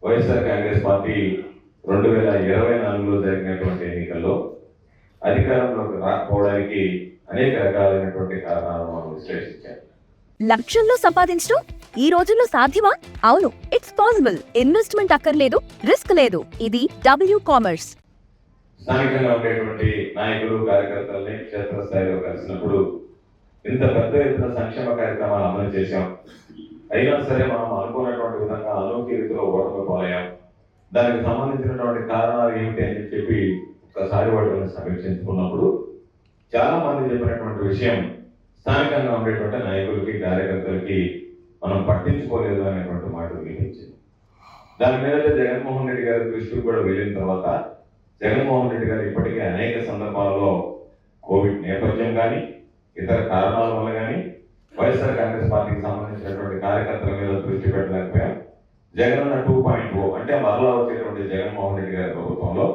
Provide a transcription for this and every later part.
YSR Congress party 2024లో జరిగినటువంటి ఎన్నికల్లో అధికారంలోకి రాకపోవడానికి అనేక రకాలైనటువంటి కారణాలను మనం విశ్లేషించాం. లక్షల్లో సంపాదించడం ఈ రోజుల్లో సాధ్యమా? అవును, ఇట్స్ పాసిబుల్. ఇన్వెస్ట్మెంట్ అక్కర్లేదు, రిస్క్ లేదు. ఇది డబ్ల్యూ కామర్స్. స్థానికంగా ఉండేటువంటి నాయకులు కార్యకర్తల్ని క్షేత్రస్థాయిలో కలిసినప్పుడు ఇంత పెద్ద ఎత్తున సంక్షేమ కార్యక్రమాలు అమలు చేశాం. అయినా సరే మనం అనుకున్నటువంటి విధంగా అనూహ్య రీతిలో ఓటమి పాలయ్యాం. దానికి సంబంధించినటువంటి కారణాలు ఏమిటి అని చెప్పి ఒకసారి వాటిని సమీక్షించుకున్నప్పుడు చాలా మంది చెప్పినటువంటి విషయం, స్థానికంగా ఉండేటువంటి నాయకులకి కార్యకర్తలకి మనం పట్టించుకోలేదు అనేటువంటి మాట వినిపించింది. దాని మీద జగన్మోహన్ రెడ్డి గారి దృష్టికి కూడా వెళ్ళిన తర్వాత జగన్మోహన్ రెడ్డి గారు ఇప్పటికే అనేక సందర్భాల్లో కోవిడ్ నేపథ్యం కానీ ఇతర కారణాల వల్ల కానీ వైఎస్ఆర్ కాంగ్రెస్ పార్టీకి సంబంధించినటువంటి కార్యకర్తల మీద దృష్టి పెట్టలేకపోయాం. జగనన్న 2.0 అంటే మరలా వచ్చేటువంటి జగన్మోహన్ రెడ్డి గారి ప్రభుత్వంలో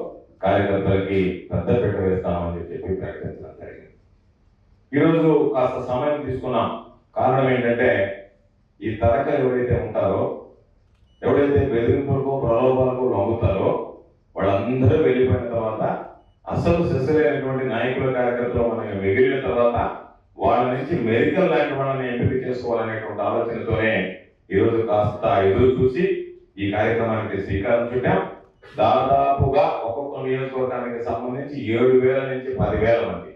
కార్యకర్తలకి పెద్ద పీట వేస్తామని చెప్పి ప్రకటించడం జరిగింది. ఈరోజు కాస్త సమయం తీసుకున్నాం. కారణం ఏంటంటే ఈ తరగతులు ఎవరైతే ఉంటారో, ఎవరైతే బెదిరింపులకు ప్రలోభాలకు లొంగుతారో వాళ్ళందరూ వెళ్ళిపోయిన తర్వాత అసలు సెసరైనటువంటి నాయకుల కార్యకర్తలు మనకి మిగిలిన తర్వాత వాళ్ళ నుంచి మెడికల్ లాంటి వాళ్ళని ఎంపిక చేసుకోవాలనేటువంటి ఆలోచనతోనే ఈరోజు కాస్త ఎదురు చూసి ఈ కార్యక్రమానికి శ్రీకారం చుట్టాం. దాదాపుగా ఒక్కొక్క నియోజకవర్గానికి సంబంధించి 7,000 నుంచి 10,000 మంది,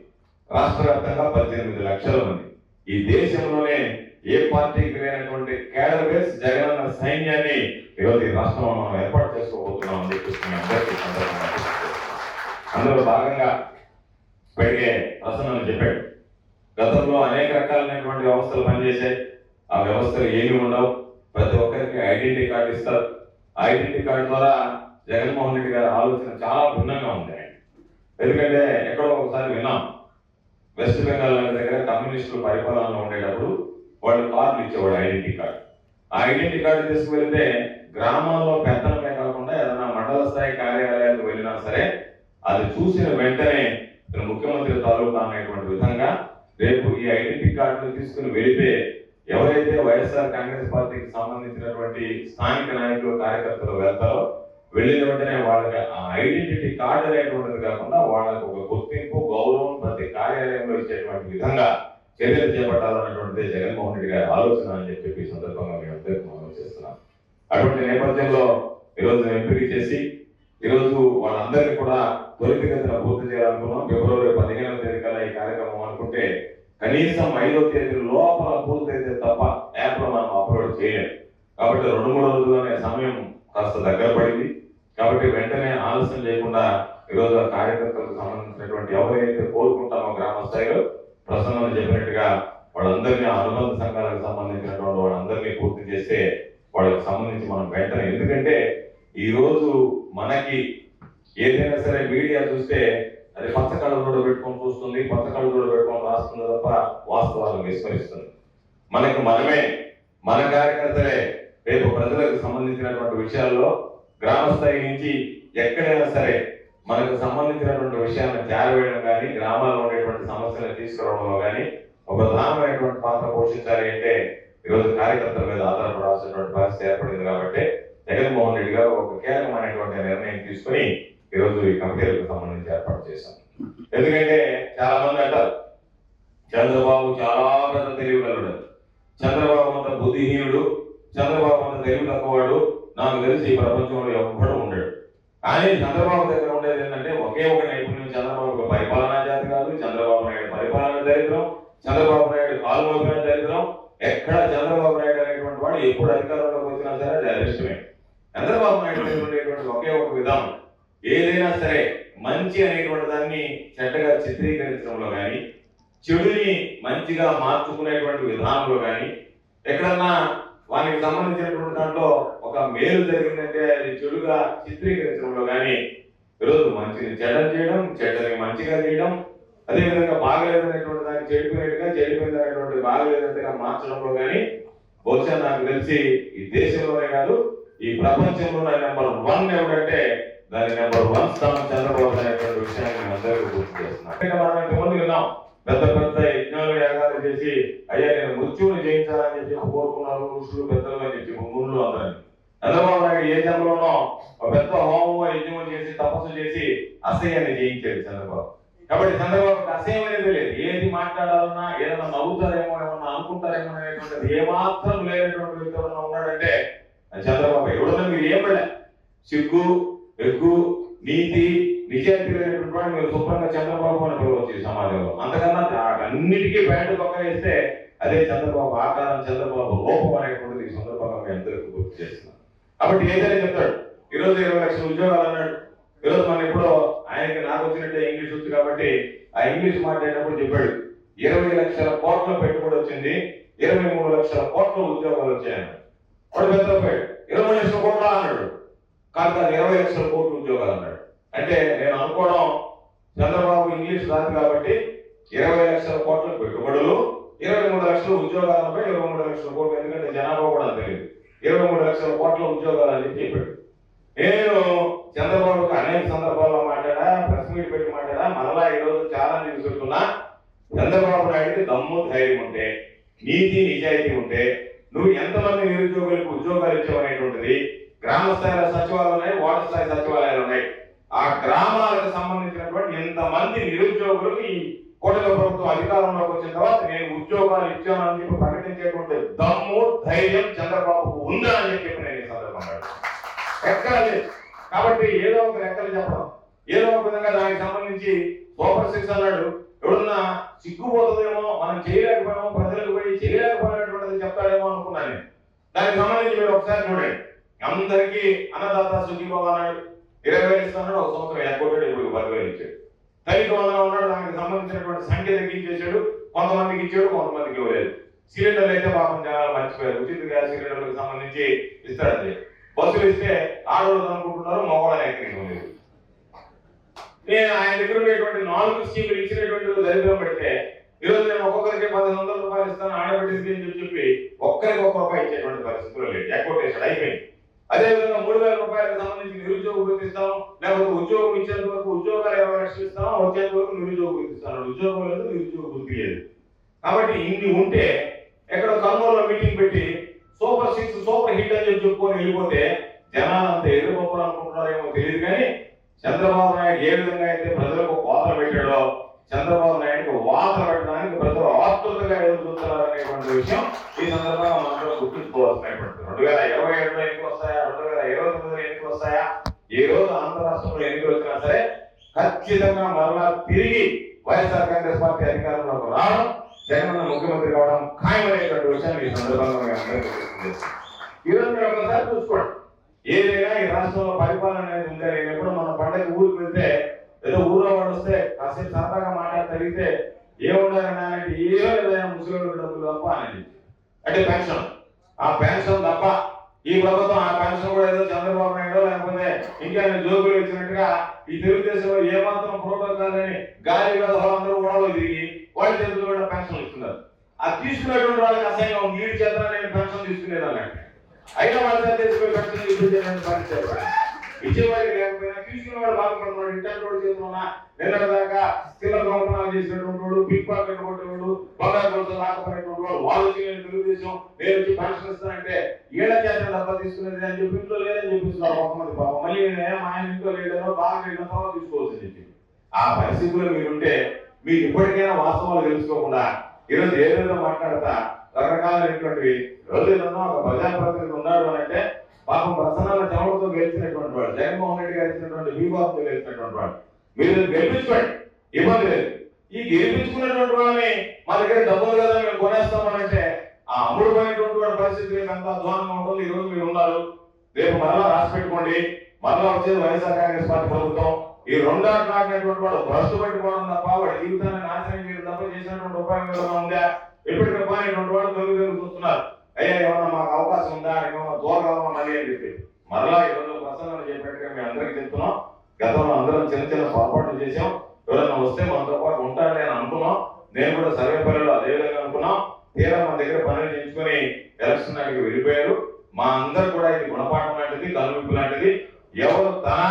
రాష్ట్ర వ్యాప్తంగా 18 లక్షల మంది, ఈ దేశంలోనే ఏ పార్టీకి లేనటువంటి కేడర్ బేస్ జగనన్న సైన్యాన్ని ఈరోజు ఈ రాష్ట్రంలో మనం ఏర్పాటు చేసుకోబోతున్నాం అని చెప్పి అందులో భాగంగా పెరిగే ప్రసన్న చెప్పాడు. గతంలో అనేక రకాలైనటువంటి వ్యవస్థలు పనిచేసాయి. ఆ వ్యవస్థలు ఏమి ఉండవు. ప్రతి ఒక్కరికి ఐడెంటిటీ కార్డు ఇస్తారు. ఐడెంటిటీ కార్డు ద్వారా జగన్మోహన్ రెడ్డి గారి ఆలోచన చాలా భిన్నంగా ఉంది. ఎందుకంటే ఎక్కడో ఒకసారి విన్నాం, వెస్ట్ బెంగాల్ దగ్గర కమ్యూనిస్టులు పరిపాలనలో ఉండేటప్పుడు వాళ్ళు కార్డులు ఇచ్చేవాడు, ఐడెంటిటీ కార్డు. ఆ ఐడెంటిటీ కార్డు తీసుకువెళ్తే గ్రామాల్లో పెత్తనమే కాకుండా ఏదైనా మండల స్థాయి కార్యాలయాలకు వెళ్ళినా సరే అది చూసిన వెంటనే ముఖ్యమంత్రి తాలూకా అనేటువంటి విధంగా రేపు ఈ ఐడెంటిటీ కార్డును తీసుకుని వెళితే ఎవరైతే వైఎస్ఆర్ కాంగ్రెస్ పార్టీకి సంబంధించినటువంటి స్థానిక నాయకులు కార్యకర్తలు వెళ్తారో వెళ్ళిన వెంటనే వాళ్ళకి ఆ ఐడెంటిటీ కార్డు అనేటువంటిది కాకుండా వాళ్ళకి ఒక గుర్తింపు, గౌరవం ప్రతి కార్యాలయంలో ఇచ్చేటువంటి విధంగా చర్యలు చేపట్టాలన్నటువంటిది జగన్మోహన్ రెడ్డి గారి ఆలోచన అని చెప్పి ఈ సందర్భంగా మేము అందరికీ మనం చేస్తున్నాం. అటువంటి నేపథ్యంలో ఈరోజు ఎంపిక చేసి ఈరోజు వాళ్ళందరినీ కూడా త్వరితగతిన పూర్తి చేయాలనుకున్నాం. ఫిబ్రవరి 15వ తేదీ కల్లా ఈ కార్యక్రమం అనుకుంటే కనీసం 5వ తేదీ లోపల పూర్తయితే తప్ప యాప్లో మనం అప్లోడ్ చేయలేం. కాబట్టి 2-3 రోజులు అనే సమయం కాస్త దగ్గర పడింది. కాబట్టి వెంటనే ఆలస్యం చేయకుండా ఈరోజు ఆ కార్యకర్తలకు సంబంధించినటువంటి ఎవరైతే కోరుకుంటామో గ్రామ స్థాయిలో ప్రసన్న చెప్పినట్టుగా వాళ్ళందరినీ అనుబంధ సంఘాలకు సంబంధించినటువంటి వాళ్ళందరినీ పూర్తి చేస్తే వాళ్ళకి సంబంధించి మనం వెంటనే, ఎందుకంటే ఈ రోజు మనకి ఏదైనా సరే మీడియా చూస్తే అది పచ్చకళ్ళలో పెట్టుకొని చూస్తుంది, పచ్చకళ్ళలో పెట్టుకొని రాస్తుంది తప్ప వాస్తవాలను విస్మరిస్తుంది. మనకి మనమే, మన కార్యకర్తలే రేపు ప్రజలకు సంబంధించినటువంటి విషయాల్లో గ్రామ స్థాయి నుంచి ఎక్కడైనా సరే మనకు సంబంధించినటువంటి విషయాలను చేరవేయడం కానీ గ్రామాల్లో ఉండేటువంటి సమస్యలను తీసుకురావడంలో కానీ ఒక ప్రధానమైనటువంటి పాత్ర పోషించాలి అంటే ఈరోజు కార్యకర్తల మీద ఆధారపడాల్సినటువంటి పరిస్థితి ఏర్పడింది. కాబట్టి జగన్మోహన్ రెడ్డి గారు ఒక కీలకమైనటువంటి నిర్ణయం తీసుకుని ఈరోజు ఈ కమిటీలకు సంబంధించి ఏర్పాటు చేశాం. ఎందుకంటే చాలా మంది అంటారు చంద్రబాబు చాలా పెద్ద తెలివిగలడు, చంద్రబాబు అంత బుద్ధిహీనుడు, చంద్రబాబు అంత తెలివి తక్కువవాడు, నాకు తెలిసి ఈ ప్రపంచంలో ఎవ్వడు ఉండడు. కానీ చంద్రబాబు దగ్గర ఉండేది ఏంటంటే ఒకే ఒక నైపుణ్యం. చంద్రబాబు పరిపాలనా జాతి కాదు, చంద్రబాబు నాయుడు పరిపాలన దరిద్రం, చంద్రబాబు నాయుడు కాలు మోపిన దరిద్రం. ఎక్కడ చంద్రబాబు నాయుడు అనేటువంటి వాడు ఎప్పుడు అధికారంలోకి వచ్చినా సరే అది అరిష్టమే. చంద్రబాబు నాయుడు దగ్గర ఉండేటువంటి ఒకే ఒక విధానం, ఏదైనా సరే మంచి అనేటువంటి దాన్ని చెడ్డగా చిత్రీకరించడంలో కానీ, చెడుని మంచిగా మార్చుకునేటువంటి విధానంలో కానీ, ఎక్కడన్నా వానికి సంబంధించినటువంటి దాంట్లో ఒక మేలు జరిగిందంటే అది చెడుగా చిత్రీకరించడంలో కానీ, ఈరోజు మంచిని చెడ్డని చేయడం, చెడ్డని మంచిగా చేయడం, అదేవిధంగా బాగలేదనేటువంటి దాన్ని చెడిపోయినట్టుగా, చెడిపోయినటువంటి బాగలేదన్నట్టుగా మార్చడంలో కానీ బహుశా నాకు తెలిసి ఈ దేశంలోనే కాదు ఈ ప్రపంచంలోనే నెంబర్ 1 ఎవడంటే దాని నెంబర్ 1 స్థానం చంద్రబాబు అనేటువంటి విషయాన్ని మేము అందరికీ గుర్తు చేస్తున్నాం. మనం ఇంతమంది విన్నాం, పెద్ద పెద్ద యజ్ఞాలు యాగాలు చేసి అయ్యా నేను మృత్యువుని జయించాలని చెప్పి కోరుకున్నారు ఋషులు పెద్దలు అని చెప్పి మునులు అందరని. చంద్రబాబు నాయుడు ఏ జన్మలోనో ఒక పెద్ద హోమం యజ్ఞం చేసి తపస్సు చేసి అసహ్యాన్ని జయించాడు చంద్రబాబు. కాబట్టి చంద్రబాబుకి అసహ్యం అనేది లేదు. ఏది మాట్లాడాలన్నా ఏదైనా నవ్వుతారేమో ఏమన్నా అనుకుంటారేమో అనేటువంటిది ఏమాత్రం లేనటువంటి వ్యక్తి ఎవరన్నా ఉన్నాడంటే చంద్రబాబు. ఎవడన్నా మీరు ఏం పడలే, సిగ్గు ఎగ్గు నీతి నిజాయితీ లేనటువంటి వాడు మీరు శుభ్రంగా చంద్రబాబు అని పిలవచ్చు ఈ సమాజంలో. అంతకన్నా అన్నిటికీ బ్యాండ్ పక్క వేస్తే అదే చంద్రబాబు ఆకారం, చంద్రబాబు రూపం అనేటువంటిది ఈ సందర్భంగా మీ అందరికీ గుర్తు చేస్తున్నాం. కాబట్టి ఏదైనా చెప్తాడు, ఈరోజు 20 లక్షల ఉద్యోగాలు అన్నాడు. ఈరోజు మనం ఎప్పుడో ఆయనకి నాకు వచ్చినట్టే ఇంగ్లీష్ వచ్చు కాబట్టి ఆ ఇంగ్లీష్ మాట్లాడినప్పుడు చెప్పాడు 20 లక్షల కోట్ల పెట్టుబడి వచ్చింది, 23 లక్షల కోట్ల ఉద్యోగాలు వచ్చాయన్నాడు. వాడు పెద్ద 20 లక్షల కోట్ల అన్నాడు. కాదు 20 లక్షల కోట్ల ఉద్యోగాలు అన్నాడు. అంటే నేను అనుకోవడం చంద్రబాబు ఇంగ్లీష్ రాదు కాబట్టి 20 లక్షల కోట్ల పెట్టుబడులు, 23 లక్షల ఉద్యోగాలపై 23 లక్షల కోట్లు. ఎందుకంటే జనాభా కూడా తెలియదు. 23 లక్షల కోట్ల ఉద్యోగాలు అని చెప్పాడు. నేను చంద్రబాబుకి అనేక సందర్భాల్లో మాట్లాడా, ప్రెస్ మీట్ పెట్టి మాట్లాడా. మరలా ఈరోజు చాలా నేను చెప్తున్నా, చంద్రబాబు నాయుడికి దమ్ము ధైర్యం ఉంటే, నీతి నిజాయితీ ఉంటే నువ్వు ఎంతమంది నిరుద్యోగులకు ఉద్యోగాలు ఇచ్చావనేటువంటిది, గ్రామ స్థాయిలో సచివాలయాలు ఉన్నాయి, వార్డు స్థాయి సచివాలయాలు ఉన్నాయి. ఆ గ్రామాలకు సంబంధించినటువంటి ఎంతమంది నిరుద్యోగులకు ఈ కూటమి ప్రభుత్వం అధికారంలోకి వచ్చిన తర్వాత నేను ఉద్యోగాలు ఇచ్చానని చెప్పి ప్రకటించేటువంటి దమ్ము ధైర్యం చంద్రబాబుకు ఉందా అని చెప్పి నేను ఈ సందర్భంగా ఎక్కడ లేదు. కాబట్టి ఏదో ఒక లెక్కలు చెప్పడం, ఏదో ఒక విధంగా దానికి సంబంధించి సూపర్ 6 అన్నాడు. ఎవడన్నా సిగ్గుపోతుందేమో, మనం చేయలేకపోయామో, ప్రజలకు పోయి చేయలేకపోయినటువంటిది చెప్తాడేమో అనుకున్నాను నేను. దానికి సంబంధించి మీరు ఒకసారి చూడండి. అందరికీ అన్నదాత సుఖీభవ అన్నాడు, 20,000 ఇస్తున్నాడు. ఒక సంవత్సరం ఎగ్గొట్టాడు, ఇప్పుడు 10,000 ఇచ్చాడు. తల్లికి 100 ఉన్నాడు, దానికి సంబంధించినటువంటి సంఖ్య తగ్గించేశాడు. కొంతమందికి ఇచ్చాడు, కొంతమందికి ఇవ్వలేదు. సిలిండర్లు అయితే పాపం జనాలు మర్చిపోయారు. ఉచిత గ్యాస్ సిలిండర్లకు సంబంధించి ఇస్తాడండి. బస్సులు ఇస్తే ఆడవాళ్ళు అనుకుంటున్నారు, మగవాళ్ళని ఎక్కడికి. నేను ఆయన దగ్గర ఉండేటువంటి 4 స్కీములు ఇచ్చినటువంటి దరిద్రం పెడితే ఈరోజు నేను ఒక్కొక్కరికి 1,000 రూపాయలు ఇస్తాను ఆడబెట్టేసి అని చెప్పి ఒక్కరికి 1 రూపాయి ఇచ్చేటువంటి పరిస్థితులు లేదు. ఎక్కొటేషన్ అయిపోయింది. అదేవిధంగా 3,000 రూపాయలకు సంబంధించి నిరుద్యోగ వృత్తి ఇస్తాం, లేకపోతే ఉద్యోగం ఇచ్చేంత వరకు ఉద్యోగాలు 20 లక్షలు ఇస్తాం, వచ్చేంత వరకు నిరుద్యోగ వృత్తి ఇస్తాను. ఉద్యోగం లేదు, నిరుద్యోగ వృత్తి లేదు. కాబట్టి ఇన్ని ఉంటే ఎక్కడ కర్నూలులో మీటింగ్ పెట్టి సూపర్ 6 సూపర్ హిట్ అని చెప్పుకొని వెళ్ళిపోతే జనాలు అంత ఎదురుపోవాలి అనుకుంటున్నారేమో తెలియదు. కానీ చంద్రబాబు నాయుడు ఏ విధంగా అయితే ప్రజలకు కోతలు పెట్టాడో, చంద్రబాబు నాయుడుకి వాతలు పెట్టడానికి ప్రజలు ఆతృతగా ఎదురు చూస్తున్నారు అనేటువంటి విషయం ఈ సందర్భంగా మనం గుర్తుంచుకోవాల్సినటువంటి. 2027లో ఎన్నికలు వస్తాయా, 2029లో ఎన్నికలు వస్తాయా, ఏ రోజు ఆంధ్ర రాష్ట్రంలో ఎన్నికలు వచ్చినా సరే ఖచ్చితంగా మరలా తిరిగి వైఎస్ఆర్ కాంగ్రెస్ పార్టీ అధికారంలోకి రావడం, జగన్ ముఖ్యమంత్రి కావడం ఖాయమనేటువంటి విషయాన్ని ఈ సందర్భంగా ఈరోజు మీరు ఒకసారి చూసుకోండి. ఏదైనా ఈ రాష్ట్రంలో పరిపాలన అనేది ఉందా? నేను ఎప్పుడు మన పండగ ఊరికి వెళ్తే ఏదో ఊరో వాడు వస్తే కాసేపు సరదాగా మాట్లాడితే ఏముండాలని అంటే ఏదో ఏదైనా ముస్లింలు డబ్బులు తప్ప అనేది, అంటే పెన్షన్. ఆ పెన్షన్ తప్ప ఈ ప్రభుత్వం ఆ పెన్షన్ కూడా ఏదో చంద్రబాబు నాయుడు లేకపోతే ఇంకా జోకులు ఇచ్చినట్టుగా ఈ తెలుగుదేశంలో ఏమాత్రం ప్రోటోకాల్ అని గాలి అందరూ కూడా తిరిగి వాళ్ళ చేతులు కూడా పెన్షన్ ఇస్తున్నారు. ఆ తీసుకునేటువంటి వాళ్ళకి అసహ్యంగా ఉంది. వీడి చేత నేను పెన్షన్ తీసుకునేదాన్ని అయినా వాళ్ళ చేతిపోయి పెన్షన్ తీసుకునే విజయవాడ లేకపోయినా తీసుకునే వాడు బాధపడుతున్నాడు. ఇంటర్ రోడ్ చేస్తున్నా నిన్నటిదాకా చిల్లర దొంగతనాలు చేసినటువంటి వాడు, పిక్ పాకెట్ కొట్టేవాడు, బంగారు కోసం రాకపోయినటువంటి వాడు, వాళ్ళు వచ్చి తెలుగుదేశం నేను వచ్చి పెన్షన్ ఇస్తానంటే ఏళ్ళ చేత డబ్బా తీసుకునేది అని చెప్పి ఇంట్లో లేదని చెప్పిస్తున్నారు కొంతమంది. పాపం మళ్ళీ మా ఆయన ఇంట్లో లేడనో బాగా లేడనో తర్వాత తీసుకోవచ్చు చెప్పి ఆ పరిస్థితుల్లో మీరుంటే మీకు ఇప్పటికైనా వాస్తవాలు తెలుసుకోకుండా ఈరోజు ఏదైనా మాట్లాడతా రకరకాలైనటువంటివి. రోజు ఏదన్నా ఒక ప్రజాప్రతినిధి ఉన్నాడు అని అంటే పాపం ప్రసన్నాల చమలతో గెలిచినటువంటి వాడు, జగన్మోహన్ రెడ్డి గారు ఇచ్చినటువంటి బీబాబుతో గెలిచినటువంటి వాడు. మీరు గెలిపించుకోండి, ఇబ్బంది లేదు. ఈ గెలిపించుకున్నటువంటి వాళ్ళని మా దగ్గర డబ్బులు కదా మేము కొనేస్తామనంటే ఆ అమ్ముడుపోయినటువంటి వాడి పరిస్థితి ఎంత అధ్వానంగా ఉంటుంది. ఈ రోజు మీరు ఉన్నారు, రేపు మరలా రాసి పెట్టుకోండి. మరలా వచ్చేది వైఎస్ఆర్ కాంగ్రెస్ పార్టీ ప్రభుత్వం. ఈ రెండో నాటినటువంటి వాడు భ్రష్టు పెట్టుకోవడం తప్ప వాడి జీవితాన్ని నాశనం చేయడం తప్ప చేసినటువంటి ఉపాయం ఏదైనా ఉందా? ఎప్పటికీ పోయినటువంటి వాడు తొలి చూస్తున్నారు. అయ్యా ఏమన్నా మాకు అవకాశం ఉందా, ఏమన్నా దూరం మళ్ళీ అని చెప్పి మరలా ఈరోజు ప్రసన్న చెప్పినట్టుగా మేము అందరికీ చెప్తున్నాం. గతంలో అందరం చిన్న చిన్న పొరపాట్లు చేసాం. ఎవరైనా వస్తే మనతో పాటు ఉంటాడని అని అనుకున్నాం. నేను కూడా సర్వేపల్లిలో అదే విధంగా అనుకున్నాం. తీరా మన దగ్గర పనులు చేయించుకొని ఎలక్షన్ నాటికి వెళ్ళిపోయారు. మా అందరు కూడా ఇది గుణపాఠం లాంటిది, కనువిప్పు లాంటిది. ఎవరు తన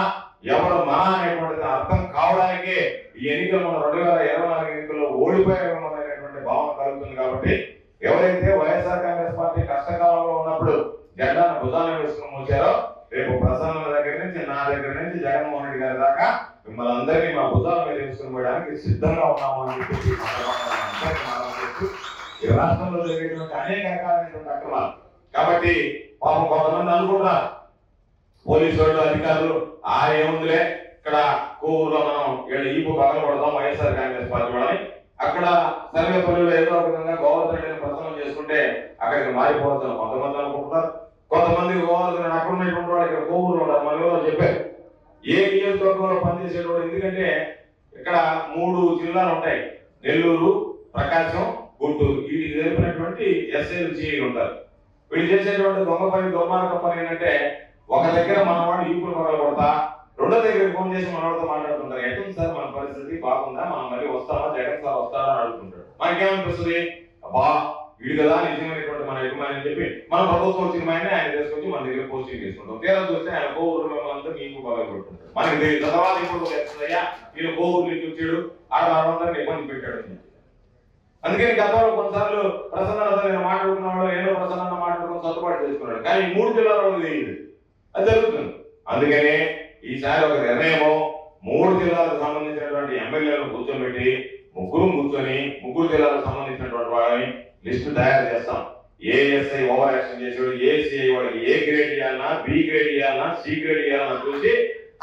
ఎవరు మన అనేటువంటిది అర్థం కావడానికే ఈ ఎన్నికలు మన 2024 ఎన్నికల్లో ఓడిపోయామో అనేటువంటి భావన కలుగుతుంది. కాబట్టి ఎవరైతే వైఎస్ఆర్ కాంగ్రెస్ పార్టీ కష్టకాలంలో ఉన్నప్పుడు జెండాను భుజాలను వేసుకుని మోసారో రేపు ప్రసన్న దగ్గర నుంచి నా దగ్గర నుంచి జగన్మోహన్ రెడ్డి గారి దాకా మిమ్మల్ని అందరినీ మా భుజాల మీద వేసుకుని పోయడానికి సిద్ధంగా ఉన్నాము అని చెప్పి ఈ రాష్ట్రంలో జరిగేటువంటి అనేక రకాలైనటువంటి అక్రమాలు. కాబట్టి పాపం కొంతమంది అనుకుంటున్నారు పోలీసు వాళ్ళు అధికారులు ఏముందిలే ఇక్కడ కోవూరులో మనం ఈపు పగల కొడదాం వైఎస్ఆర్ కాంగ్రెస్ పార్టీ వాళ్ళని, అక్కడ సర్వేపల్లిలో ఏదో ఒక విధంగా గోవర్ధన్ రెడ్డిని ప్రసన్నం చేసుకుంటే అక్కడికి మారిపోవచ్చు కొంతమంది అనుకుంటున్నారు. కొంతమంది గోవర్ధన్ అక్కడ ఉన్నటువంటి వాళ్ళు ఇక్కడ కోవూరులో ఉన్నారు. మన ఎవరో చెప్పారు ఏ నియోజకవర్గంలో పనిచేసేటోడు, ఎందుకంటే ఇక్కడ 3 జిల్లాలు ఉంటాయి, నెల్లూరు, ప్రకాశం, గుంటూరు. వీటికి తెలిపినటువంటి ఎస్ఐలు సిఐలు ఉంటారు. వీళ్ళు చేసేటువంటి దొంగ పని దుర్మార్గ పని ఏంటంటే ఒక దగ్గర మన వాడు ఈపులు పగల కొడతా, రెండో దగ్గర ఫోన్ చేసి మనవాడితో మాట్లాడుతుంటారు. ఎట్టుంది సార్ మన పరిస్థితి బాగుందా, మనం మళ్ళీ వస్తామా, జగన్ సార్ వస్తారా అని అడుగుతుంటాడు. మనకేమనిపిస్తుంది, అబ్బా వీడు కదా నిజమైనటువంటి మన యజమాని అని చెప్పి మన ప్రభుత్వం వచ్చిన ఆయన ఆయన తీసుకొచ్చి మన దగ్గర పోస్టింగ్ తీసుకుంటాం. తీరా చూస్తే ఆయన కోవూరులో అంతా నీకు పగల కొడుతుంటారు. మనకి తెలియదు తర్వాత ఇప్పుడు తెలుస్తుందయ్యా వీళ్ళు కోవూరు నుంచి వచ్చాడు ఆడ అందరిని ఇబ్బంది పెట్టాడు అని. అందుకని గతంలో కొన్నిసార్లు ప్రసన్న నేను మాట్లాడుకున్నాడు, ఏదో ప్రసన్న మాట్లాడుకుని సర్దుబాటు చేసుకున్నాడు. కానీ 3 జిల్లాలో తెలియదు, అది జరుగుతుంది. అందుకనే ఈసారి ఒక నిర్ణయము 3 జిల్లాలకు సంబంధించినటువంటి ఎమ్మెల్యేలను కూర్చోబెట్టి ముగ్గురు జిల్లాలకు సంబంధించినటువంటి వాళ్ళని లిస్టు తయారు చేస్తాం. ఏఎస్ఐ ఓవర్ యాక్షన్ చేసాడు, ఏసీఐ వాళ్ళకి ఏ గ్రేడ్ ఇవ్వాలన్నా, బి గ్రేడ్ ఇవ్వాలన్నా, సి గ్రేడ్ ఇవ్వాలన్నా చూసి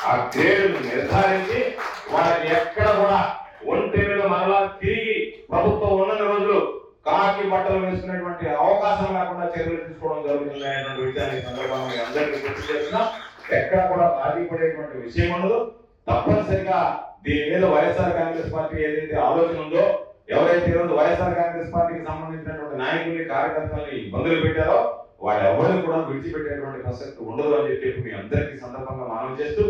ఆ గ్రేడ్ నిర్ధారించి వాళ్ళకి ఎక్కడ కూడా ఒంటి మీద మరలా తిరిగి ప్రభుత్వం ఉన్నన్ని రోజులు కాకి బట్టలు వేసుకునేటువంటి అవకాశం లేకుండా చర్యలు తీసుకోవడం జరుగుతుంది అనేటువంటి విషయాన్ని సందర్భంగా అందరికీ గుర్తు చేస్తున్నా. ఎక్కడ కూడా బాధపడేటువంటి విషయం ఉండదు. తప్పనిసరిగా దీని మీద వైఎస్ఆర్ కాంగ్రెస్ పార్టీ ఏదైతే ఆలోచన ఉందో, ఎవరైతే ఈరోజు వైఎస్ఆర్ కాంగ్రెస్ పార్టీకి సంబంధించినటువంటి నాయకుల్ని కార్యకర్తల్ని ఇబ్బందులు పెట్టారో వాళ్ళెవరిని కూడా విడిచిపెట్టేటువంటి ప్రసక్తి ఉండదు అని చెప్పి మీ అందరికీ సందర్భంగా మనం చేస్తూ,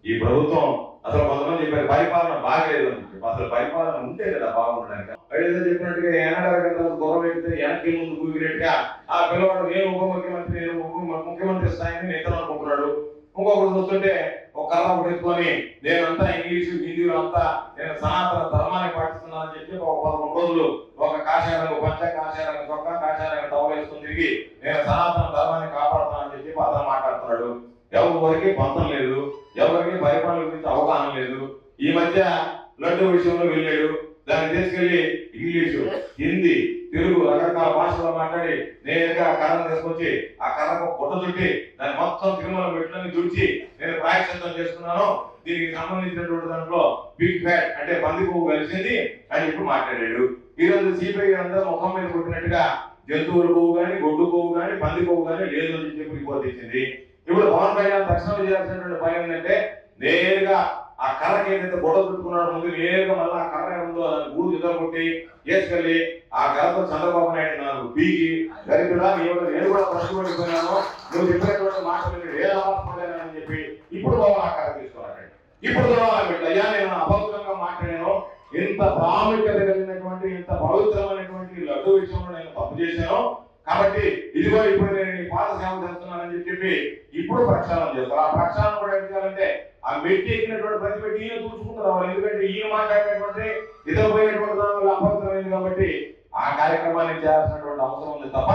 ఈ ప్రభుత్వం అసలు కొంతమంది చెప్పారు పరిపాలన బాగలేదు అని చెప్పి. అసలు పరిపాలన ఉంటే కదా బాగుండడానికి. ఏదో చెప్పినట్టుగా ఏనాడు గౌరవం ఎడితే వెనక్కి ముందు కూగినట్టుగా ఆ పిల్లవాడు నేను ఉప ముఖ్యమంత్రి, నేను ముఖ్యమంత్రి స్థాయిని నేతలు అనుకుంటున్నాడు. ఇంకొకరు చూస్తుంటే ఒక కళ పెట్టుకొని నేనంతా ఇంగ్లీషు హిందీలో అంతా నేను సనాతన ధర్మాన్ని పాటిస్తున్నానని చెప్పి ఒక 11 రోజులు ఒక కాషాయంగా పంచ, కాషాయంగా చొక్కా, కాషాయంగా టవలేసుకుని తిరిగి నేను సనాతన ధర్మాన్ని కాపాడుతానని చెప్పి అతను మాట్లాడుతున్నాడు. ఎవరికి పంతం లేదు, ఎవరికి పరిపాలన గురించి అవగాహన లేదు. ఈ మధ్య లడ్డు విషయంలో వెళ్ళాడు, దాన్ని తీసుకెళ్లి ఇంగ్లీషు, హిందీ, తెలుగు రకరకాల భాషలో మాట్లాడి నేరుగా కర్రను తీసుకొచ్చి ఆ కర్రకు పుట్ట చుట్టి దాన్ని మొత్తం తిరుమల మెట్లని దుడిచి నేను ప్రాయశ్చిత్తం చేస్తున్నాను, దీనికి సంబంధించినటువంటి దాంట్లో బిగ్ ఫ్యాట్ అంటే పంది పువ్వు కలిసింది అని చెప్పి మాట్లాడాడు. ఈ రోజు సిపిఐ అంతా ముఖం మీద కొట్టినట్టుగా జంతువుల పువ్వు కానీ, గొడ్డు పువ్వు కానీ, పంది పువ్వు కానీ లేదు అని చెప్పి రిపోర్ట్ ఇచ్చింది. ఇప్పుడు పవన్ కళ్యాణ్ తక్షణం చేయాల్సినటువంటి పని ఏంటంటే నేరుగా ఆ కర్రకి ఏదైతే గొడవ చుట్టుకున్నాడు ముందు నేరుగా మళ్ళీ ఆ కర్ర ఉందో దాన్ని గూడు యుద్ధం కొట్టి వేసుకెళ్ళి ఆ కర్రతో చంద్రబాబు నాయుడు నాకు బీగి గరిపిడా నేను కూడా ప్రశ్నపడిపోయినాను, నువ్వు చెప్పినటువంటి మాటలు ఏ ఆవాసపడలేనని చెప్పి ఇప్పుడు ఆ కర్ర తీసుకోవాలి. ఇప్పుడు పెట్టి అయ్యా నేను అపవిత్రంగా మాట్లాడాను, ఇంత ప్రాముఖ్యత కలిగినటువంటి ఇంత పవిత్రమైనటువంటి లడ్డు విషయంలో నేను తప్పు చేశాను కాబట్టి ఇదిగో ఇప్పుడు నేను నీ పాత సేవ చేస్తున్నానని చెప్పి ఇప్పుడు ప్రక్షాళన చేస్తారు. ఆ ప్రక్షాళన కూడా ఏం చేయాలంటే ఆ మెట్టి ఎక్కినటువంటి ప్రతి పెట్టి ఈయన చూసుకుంటారు వాళ్ళు. ఎందుకంటే ఈయన మాట్లాడినటువంటి ఇదపోయినటువంటి దానివల్ల అపవిత్రమైంది కాబట్టి ఆ కార్యక్రమాన్ని చేయాల్సినటువంటి అవసరం ఉంది తప్ప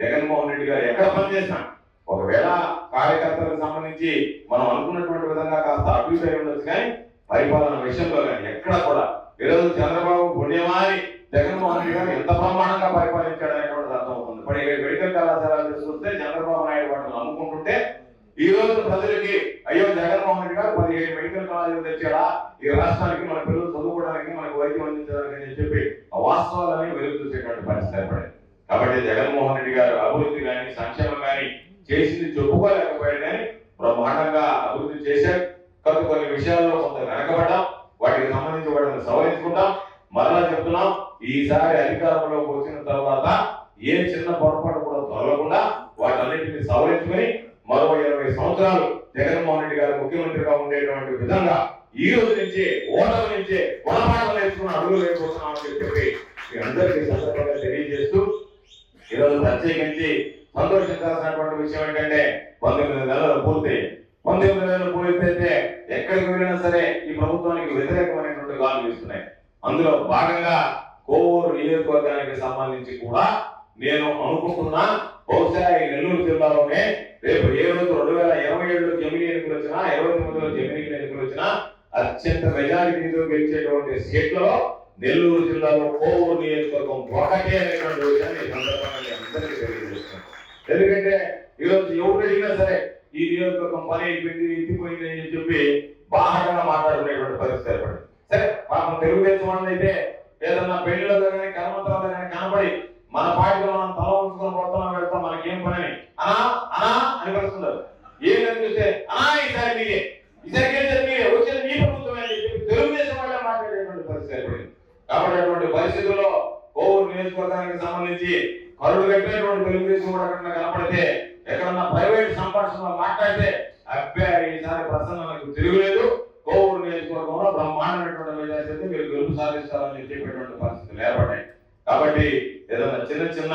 జగన్మోహన్ రెడ్డి గారు ఎక్కడ పనిచేసినా ఒకవేళ కార్యకర్తలకు సంబంధించి మనం అనుకున్నటువంటి విధంగా కాస్త అభివృద్ధి అయి ఉండొచ్చు, కానీ పరిపాలన విషయంలో కానీ ఎక్కడ కూడా ఈరోజు చంద్రబాబు పుణ్యమాని జగన్మోహన్ రెడ్డి గారు ఎంత బ్రహ్మాండంగా పరిపాలించాడు అనేటువంటిది అర్థమవుతుంది. మెడికల్ కళాశాలలు చూస్తే చంద్రబాబు నాయుడు వాటిని నమ్ముకుంటుంటే ఈ రోజు ప్రజలకి అయ్యో జగన్మోహన్ రెడ్డి గారు 17 మెడికల్ కాలేజీలు తెచ్చాడా ఈ రాష్ట్రానికి, మన పిల్లలు చదువుకోవడానికి, మనకు వైద్యం అందించడానికి అని చెప్పి వాస్తవాలని వెలుగు చూసేటువంటి పరిస్థితి ఏర్పడింది. కాబట్టి జగన్మోహన్ రెడ్డి గారు అభివృద్ధి కానీ సంక్షేమం కానీ చేసింది చెప్పుకోలేకపోయాడు, కానీ బ్రహ్మాండంగా అభివృద్ధి చేశారు. కొన్ని విషయాల్లో కొంత వెనకబడ్డాం, వాటికి సంబంధించి వాటిని సవరించుకుంటాం. మరలా చెప్తున్నాం, ఈసారి అధికారంలోకి వచ్చిన తర్వాత ఏ చిన్న పొరపాటు కూడా దొరకకుండా వాటన్నిటిని సవరించుకొని మరో 20 సంవత్సరాలు జగన్మోహన్ రెడ్డి గారు ముఖ్యమంత్రిగా ఉండేటువంటి విధంగా ఈ రోజు నుంచే ఓటమి నుంచే గుణపాఠం నేర్చుకుని అడుగులు వేయబోతున్నామని చెప్పి మీ అందరికీ సందర్భంగా తెలియజేస్తూ ఈరోజు ప్రత్యేకించి సంతోషించాల్సినటువంటి విషయం ఏంటంటే 19 నెలలు పూర్తి. 19 నెలలు పూర్తయితే ఎక్కడికి వెళ్ళినా సరే ఈ ప్రభుత్వానికి వ్యతిరేకమైనటువంటి గాలు వీస్తున్నాయి. అందులో భాగంగా కోవూరు నియోజకవర్గానికి సంబంధించి కూడా నేను అనుకుంటున్నా బహుశా ఈ నెల్లూరు జిల్లాలోనే రేపు ఏ రోజు 2027లో జమిలీ ఎన్నికలు వచ్చినా 29లో జమిలీ ఎన్నికలు వచ్చినా అత్యంత మెజారిటీతో గెలిచేటువంటి సీట్లలో నెల్లూరు జిల్లాలో కోవూరు నియోజకవర్గం ఒకటే అనేటువంటి విషయాన్ని ఈ సందర్భంగా నేను అందరికీ తెలియజేస్తున్నాను. ఎందుకంటే ఈరోజు ఎవరు అడిగినా సరే ఈ నియోజకవర్గం పని అయిపోయింది ఎత్తిపోయింది అని చెప్పి బాగా మాట్లాడుకునేటువంటి పరిస్థితి ఏర్పడింది. సరే పాపం తెలుగుదేశం వాళ్ళు అయితే ఏదన్నా పెళ్లిలో కానీ కర్మంతరాలు కానీ కనబడి మన పార్టీలో మనం తల ఉంచుకొని పోతున్నాం వెళ్తాం మనకేం పని అని అనా అని పడుతున్నారు. ఏంటని చూస్తే ఈసారి మీరే వచ్చేది మీ ప్రభుత్వమే అని చెప్పి తెలుగుదేశం వాళ్ళే మాట్లాడేటువంటి పరిస్థితి ఏర్పడింది. కాబట్టి అటువంటి పరిస్థితుల్లో కోవూరు నియోజకవర్గానికి సంబంధించి కరుడు కట్టినటువంటి తెలుగుదేశం కూడా ఎక్కడన్నా కనపడితే ఎక్కడన్నా ప్రైవేట్ సంభాషణలో మాట్లాడితే అబ్బాయి ఈసారి ప్రసన్నకు తిరుగులేదు, కోవూరు నియోజకవర్గంలో బ్రహ్మాండమైనటువంటి మెజారిటీ మీరు గెలుపు సాధిస్తారని చెప్పేటువంటి పరిస్థితులు ఏర్పడ్డాయి. కాబట్టి ఏదైనా చిన్న చిన్న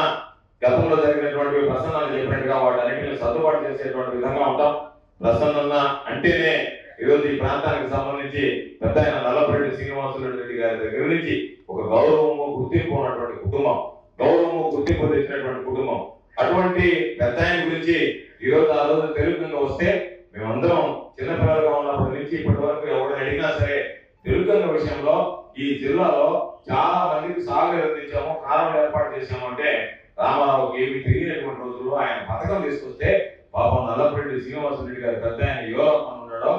గతంలో జరిగినటువంటి ప్రసన్నాలు చెప్పినట్టుగా వాటన్నిటిని సర్దుబాటు చేసేటువంటి విధంగా ఉంటాం. ప్రసన్న అంటేనే ఈరోజు ఈ ప్రాంతానికి సంబంధించి పెద్ద ఆయన నల్లపరెడ్డి శ్రీనివాసరెడ్డి గారి దగ్గర నుంచి ఒక గౌరవము గుర్తింపు ఉన్నటువంటి కుటుంబం, గౌరవము గుర్తింపు తెచ్చినటువంటి కుటుంబం. అటువంటి పెద్ద ఆయన గురించి ఈరోజు ఆ రోజు తెలుగుగా వస్తే మేమందరం చిన్నపిల్లలుగా ఉన్నప్పటి నుంచి ఇప్పటి వరకు ఎవరు అడిగినా సరే తెలుగుగంగ విషయంలో ఈ జిల్లాలో చాలా మందికి సాగు అందించాము, కాలువలు ఏర్పాటు చేశాము అంటే రామారావుకి ఏమి తెలియనటువంటి రోజుల్లో ఆయన పథకం తీసుకొస్తే పాపం నల్లపరెడ్డి శ్రీనివాసరెడ్డి గారు పెద్ద ఆయన యువరత్నం ఉన్నాడో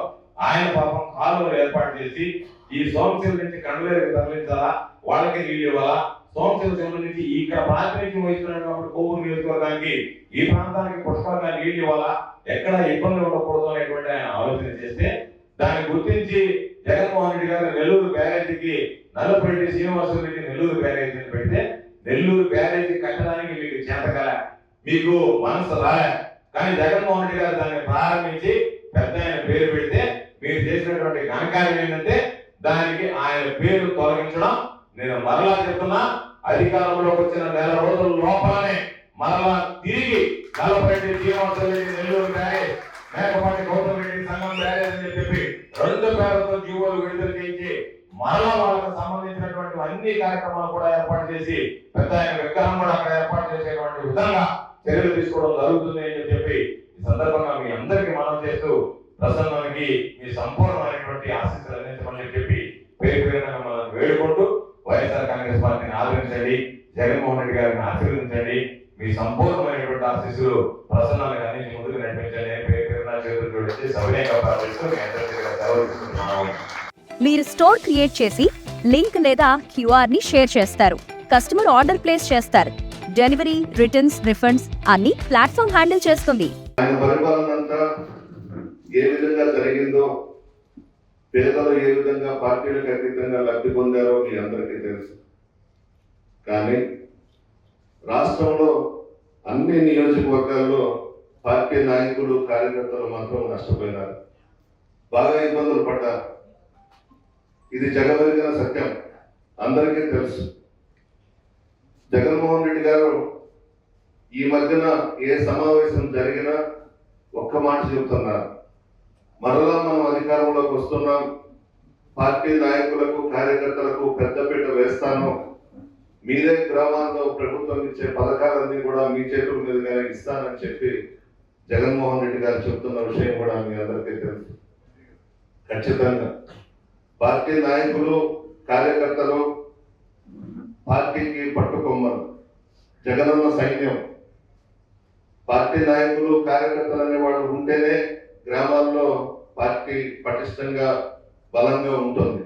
ఆయన పాపం కాలువలు ఏర్పాటు చేసి ఈ సోమశిల నుంచి కండలేరుకి తరలించాలా, వాళ్ళకి నీళ్ళు ఇవ్వాలా, సోమశిల సంబంధించి ఇక్కడ ప్రాతినిధ్యం వహిస్తున్నాడు కాబట్టి కోవూరు నియోజకవర్గానికి ఈ ప్రాంతానికి పుష్కలంగా నీళ్ళు ఇవ్వాలా, ఎక్కడ ఇబ్బంది ఉండకూడదు అనేటువంటి ఆయన ఆలోచన చేస్తే దాన్ని గుర్తించి జగన్మోహన్ రెడ్డి గారు నెల్లూరు బ్యారేజీకి నల్లపరెడ్డి శ్రీనివాసరెడ్డి నెల్లూరు బ్యారేజీని పెడితే నెల్లూరు బ్యారేజీ కట్టడానికి మీకు చేతకాల, మీకు మనసు రాలే. కానీ జగన్మోహన్ రెడ్డి గారు దాన్ని ప్రారంభించి పెద్ద ఆయన పేరు పెడితే మీరు చేసినటువంటి ఘనకార్యం ఏంటంటే దానికి ఆయన పేరు తొలగించడం. నేను మరలా చెప్తున్నా, అధికారంలోకి వచ్చిన నెల రోజుల లోపలనే మరలా తిరిగి నల్లపరెడ్డి శ్రీనివాసరెడ్డి నెల్లూరు బ్యారేజ్, మేకపాటి గౌతమ్ రెడ్డి సంఘం బ్యారేజ్ అని చెప్పి 2 పేర్లతో జీవోలు విడుదల చేయించి మరలా వాళ్ళకి సంబంధించినటువంటి అన్ని కార్యక్రమాలు కూడా ఏర్పాటు చేసి పెద్ద ఆయన విగ్రహం కూడా అక్కడ ఏర్పాటు చేసేటువంటి విధంగా చర్యలు తీసుకోవడం జరుగుతుంది అని చెప్పి ఈ సందర్భంగా మీ అందరికీ మనం చేస్తూ ప్రసన్నానికి మీ సంపూర్ణమైనటువంటి ఆశీస్సులు అందించమని చెప్పి పేరు పేరున మనం వేడుకుంటూ వైఎస్ఆర్ కాంగ్రెస్ పార్టీని ఆదరించండి, జగన్మోహన్ రెడ్డి గారిని ఆశీర్వదించండి, మీ సంపూర్ణమైనటువంటి ఆశీస్సులు ప్రసన్నానికి అందించి ముందుకు నడిపించండి. పేరు పేరున చేతులు జోడించి సవినయంగా ప్రార్థిస్తూ మీ అందరి దగ్గర సెలవు తీసుకుంటున్నాను. మీరు స్టోర్ క్రియేట్ చేసి లింక్ లేదా క్యూఆర్ ని షేర్ చేస్తారు, కస్టమర్ ఆర్డర్ ప్లేస్ చేస్తారు, డెలివరీ, రిటర్న్స్, రిఫండ్స్ అన్ని ప్లాట్ఫామ్ హ్యాండిల్ చేస్తుంది. ఆయన పరిపాలన అంతా ఏ విధంగా జరిగిందో, పేదలు ఏ విధంగా పార్టీలకు అతీతంగా లబ్ధి పొందారో మీ అందరికీ తెలుసు. కానీ రాష్ట్రంలో అన్ని నియోజకవర్గాల్లో పార్టీ నాయకులు, కార్యకర్తలు మాత్రం నష్టపోయినారు, బాగా ఇబ్బందులు పడ్డారు. ఇది జగమెరిగిన సత్యం, అందరికీ తెలుసు. జగన్మోహన్ రెడ్డి గారు ఈ మధ్యన ఏ సమావేశం జరిగినా ఒక్క మాట చెబుతున్నారు, మరలా మనం అధికారంలోకి వస్తున్నాం, పార్టీ నాయకులకు, కార్యకర్తలకు పెద్దపీట వేస్తాను, మీరే గ్రామాల్లో ప్రభుత్వం ఇచ్చే పథకాలన్నీ కూడా మీ చేతుల మీదుగానే ఇస్తానని చెప్పి జగన్మోహన్ రెడ్డి గారు చెప్తున్న విషయం కూడా మీ అందరికీ తెలుసు. ఖచ్చితంగా పార్టీ నాయకులు, కార్యకర్తలు పార్టీకి పట్టుకొమ్మలు, జగనన్న సైన్యం. పార్టీ నాయకులు, కార్యకర్తలు అనేవాళ్ళు ఉంటేనే గ్రామాల్లో పార్టీ పటిష్టంగా, బలంగా ఉంటుంది.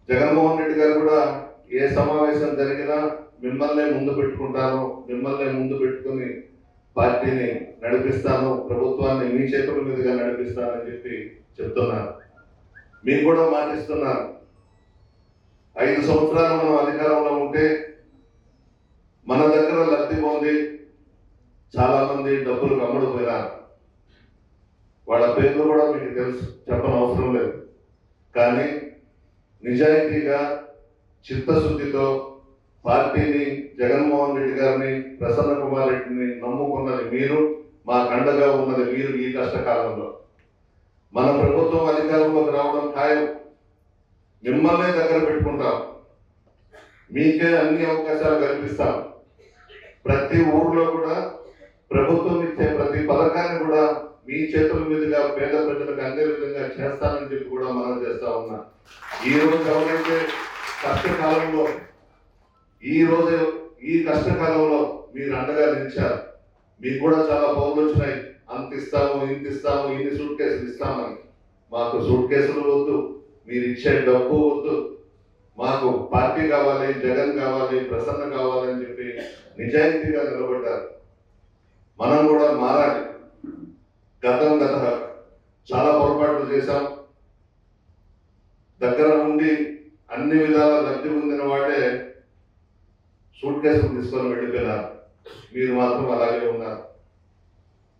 జగన్మోహన్ రెడ్డి గారు కూడా ఏ సమావేశం జరిగినా మిమ్మల్నే ముందు పెట్టుకుంటాను, మిమ్మల్నే ముందు పెట్టుకుని పార్టీని నడిపిస్తాను, ప్రభుత్వాన్ని మీ చేతుల మీదుగా నడిపిస్తానని చెప్పి చెప్తున్నారు. మీకు కూడా మాటిస్తున్నారు, 5 సంవత్సరాలు మనం అధికారంలో ఉంటే మన దగ్గర లబ్ధి పొంది చాలా మంది డబ్బులు కమ్ముడుపోయినారు. వాళ్ళ పేర్లు కూడా మీకు తెలుసు, చెప్పనవసరం లేదు. కానీ నిజాయితీగా, చిత్తశుద్ధితో పార్టీని, జగన్మోహన్ రెడ్డి గారిని, ప్రసన్న కుమార్ రెడ్డిని నమ్ముకున్నది మీరు, మా కండగా ఉన్నది మీరు. ఈ కష్టకాలంలో మన ప్రభుత్వం అధికారంలోకి రావడం ఖాయం, మిమ్మల్నే దగ్గర పెట్టుకుంటాం, మీకే అన్ని అవకాశాలు కల్పిస్తాం. ప్రతి ఊర్లో కూడా ప్రభుత్వం ఇచ్చే ప్రతి పథకాన్ని కూడా మీ చేతుల మీదుగా పేద ప్రజలకు అందే విధంగా చేస్తానని చెప్పి కూడా మనం చేస్తా ఉన్నా. ఈ రోజు ఎవరైతే కష్టకాలంలో ఈ కష్టకాలంలో మీరు అండగా నిలిచారు, మీకు కూడా చాలా పౌరులు వచ్చినాయి, అంత ఇస్తాము ఇంత ఇస్తాము ఇన్ని సూట్ కేసులు ఇస్తామని. మాకు సూట్ కేసులు వద్దు, మీరు ఇచ్చే డబ్బు వద్దు, మాకు పార్టీ కావాలి, జగన్ కావాలి, ప్రసన్న కావాలి అని చెప్పి నిజాయితీగా నిలబడ్డారు. మనం కూడా మారాలి. గత చాలా పొరపాట్లు చేశాం. దగ్గర ఉండి అన్ని విధాల లబ్ధి పొందిన వాడే సూట్ కేసులు తీసుకొని వెళ్ళిపోయినారు. మీరు మాత్రం అలాగే ఉన్నారు.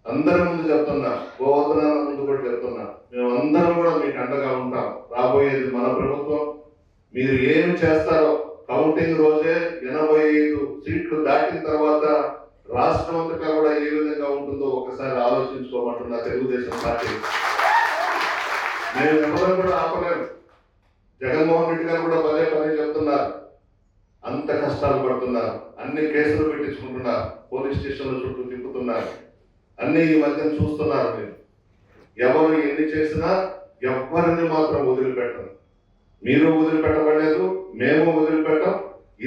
అందరి ముందు చెప్తున్నా, గోవర్ధనాల ముందు కూడా చెప్తున్నా, మేము అందరం కూడా మీకు అండగా ఉంటాం. రాబోయేది మన ప్రభుత్వం. మీరు ఏమి చేస్తారో కౌంటింగ్ రోజే 85 సీట్లు దాటిన తర్వాత రాష్ట్రం అంతటా కూడా ఏ విధంగా ఉంటుందో ఒకసారి ఆలోచించుకోమంటున్నా తెలుగుదేశం పార్టీ. మేము ఎవరు కూడా ఆపలేము. జగన్మోహన్ రెడ్డి గారు కూడా పదే పదే చెప్తున్నారు, అంత కష్టాలు పడుతున్నారు, అన్ని కేసులు పెట్టించుకుంటున్నారు, పోలీస్ స్టేషన్ల చుట్టూ తిప్పుతున్నారు, అన్ని ఈ మధ్యన చూస్తున్నారు. మీరు ఎవరు ఎన్ని చేసినా ఎవరిని మాత్రం వదిలిపెట్టరు. మీరు వదిలిపెట్టబడలేదు, మేము వదిలిపెట్టం.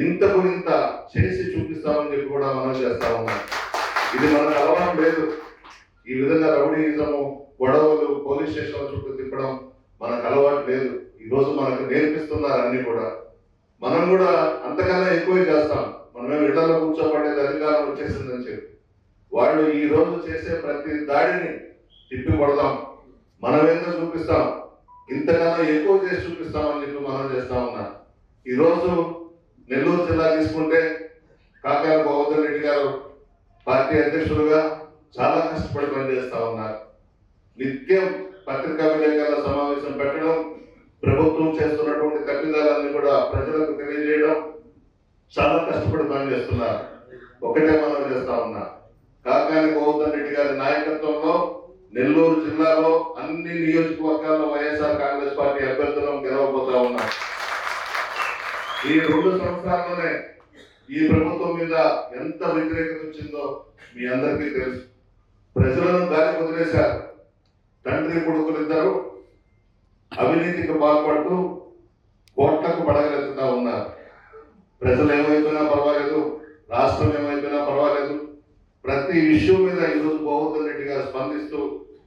ఇంతకు ఇంత చేసి చూపిస్తామని చెప్పి కూడా మనం చేస్తా ఉన్నాం. ఇది మనకు అలవాటు లేదు. ఈ విధంగా రౌడీయిజము, గొడవలు, పోలీస్ స్టేషన్ల చుట్టూ తిప్పడం మనకు అలవాటు లేదు. ఈరోజు మనకు నేర్పిస్తున్నారు అన్ని కూడా. మనం కూడా అంతకన్నా ఎక్కువే చేస్తాం. మనమేం ఇళ్లలో కూర్చోబడేది అధికారం వచ్చేసిందని చెప్పి వాళ్ళు ఈ రోజు చేసే ప్రతి దాడిని తిప్పి కొడదాం, మనమేందో చూపిస్తాం, ఇంతకన్నా ఎక్కువ చేసి చూపిస్తామని చెప్పి మనం చేస్తా ఉన్నాం. ఈరోజు నెల్లూరు జిల్లా తీసుకుంటే కాకాల గోవర్ధన్ రెడ్డి గారు పార్టీ అధ్యక్షులుగా చాలా కష్టపడి పనిచేస్తా ఉన్నారు. నిత్యం పత్రికా విలేకరుల సమావేశం పెట్టడం, ప్రభుత్వం చేస్తున్నటువంటి తప్పిదాలన్నీ కూడా ప్రజలకు తెలియజేయడం, చాలా కష్టపడి పనిచేస్తున్నారు. ఒకటే మనం చేస్తా ఉన్నా, కాకాని గోవర్ధన్ రెడ్డి గారి నాయకత్వంలో నెల్లూరు జిల్లాలో అన్ని నియోజకవర్గాల్లో వైఎస్ఆర్ కాంగ్రెస్ పార్టీ అభ్యర్థులను గెలవబోతా ఉన్నారు. ఈ 2 సంవత్సరాల్లోనే ఈ ప్రభుత్వం మీద ఎంత వ్యతిరేకత వచ్చిందో మీ అందరికీ తెలుసు. ప్రజలను గాలి వదిలేశారు. తండ్రి కొడుకులిద్దరూ అవినీతికి పాల్పడుతూ కోట్లకు పడగలెత్తుతా ఉన్నారు. ప్రజలు ఏమైపోయినా పర్వాలేదు, రాష్ట్రం ఏమైపోయినా పర్వాలేదు, ప్రతి విషయం మీద ఈరోజు గోవర్ధన్ రెడ్డి గారు స్పందిస్తూ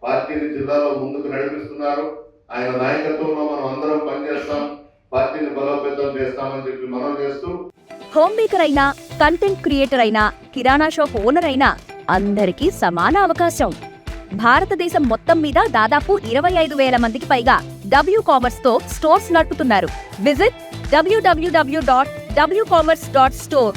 పార్టీని జిల్లాలో ముందుకు నడిపిస్తున్నారు. ఆయన నాయకత్వంలో మనం అందరం పనిచేస్తాం, పార్టీని బలోపేతం చేస్తామని చెప్పి మనం చేస్తూ, హోమ్ మేకర్ అయినా, కంటెంట్ క్రియేటర్ అయినా, కిరాణా షాప్ ఓనర్ అయినా అందరికీ సమాన అవకాశం. భారతదేశం మొత్తం మీద దాదాపు 25,000 మందికి పైగా WCommerce తో స్టోర్స్ నడుపుతున్నారు. Visit www.wcommerce.store